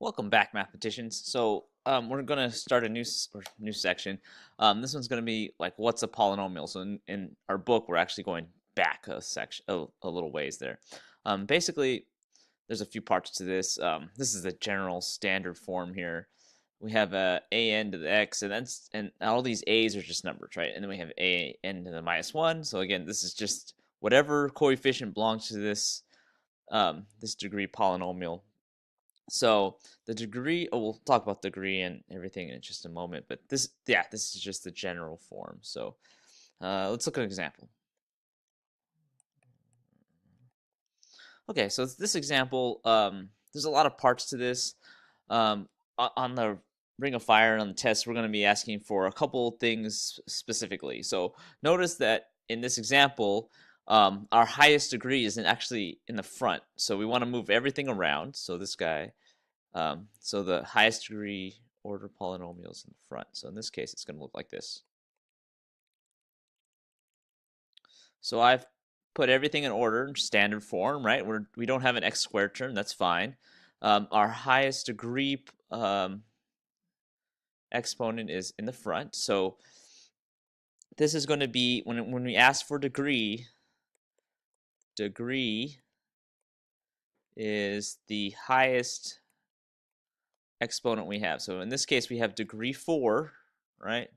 Welcome back, mathematicians. So we're going to start a new section. This one's going to be like, what's a polynomial? So in our book, we're actually going back a little ways there. Basically, there's a few parts to this. This is the general standard form here. We have a(n) to the x, and all these a's are just numbers, right? And then we have a(n) to the -1. So again, this is just whatever coefficient belongs to this degree polynomial. So the degree, we'll talk about degree and everything in just a moment, but this is just the general form. So let's look at an example. Okay, so this example, there's a lot of parts to this. On the Ring of Fire and on the test, we're going to be asking for a couple things specifically. So notice that in this example, our highest degree isn't actually in the front. So we want to move everything around. So this guy, so the highest degree order polynomials in the front. So in this case, it's going to look like this. So I've put everything in order, standard form, right? We don't have an x squared term, that's fine. Our highest degree exponent is in the front. So this is going to be, when we ask for degree is the highest exponent we have. So in this case, we have degree 4, right?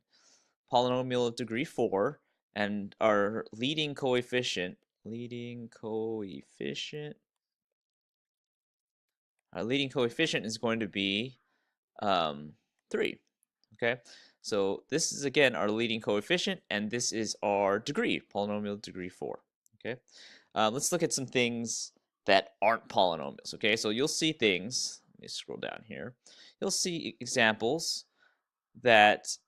Polynomial of degree 4, and our leading coefficient is going to be 3. Okay, so this is again our leading coefficient, and this is our degree, polynomial degree 4. Okay, let's look at some things that aren't polynomials. Okay, so you'll see things. Let me scroll down here. You'll see examples that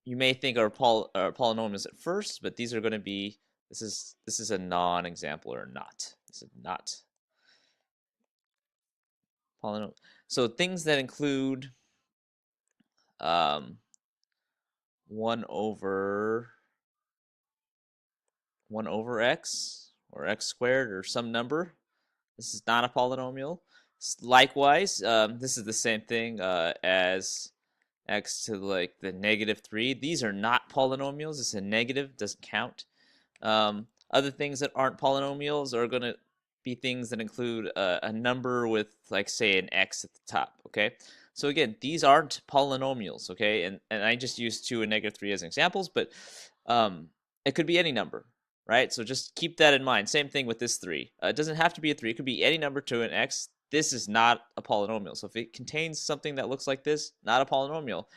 you may think are polynomials at first, but these are going to be, this is a non-example, or not. This is not polynomial. So things that include 1 over x, or x squared, or some number. This is not a polynomial. Likewise, this is the same thing as x to like the -3. These are not polynomials. It's a negative, doesn't count. Other things that aren't polynomials are going to be things that include a number with, like, say, an x at the top. Okay, so again, these aren't polynomials. Okay, and I just used 2 and -3 as examples, but it could be any number, right? So just keep that in mind. Same thing with this 3. It doesn't have to be a 3. It could be any number to an x. This is not a polynomial. So if it contains something that looks like this, not a polynomial.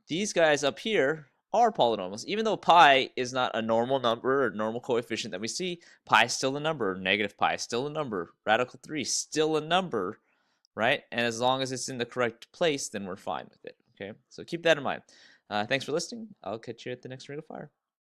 These guys up here are polynomials. Even though pi is not a normal number or normal coefficient that we see, pi is still a number. Negative pi is still a number. Radical 3 is still a number, right? And as long as it's in the correct place, then we're fine with it. Okay, so keep that in mind. Thanks for listening. I'll catch you at the next Ring of Fire.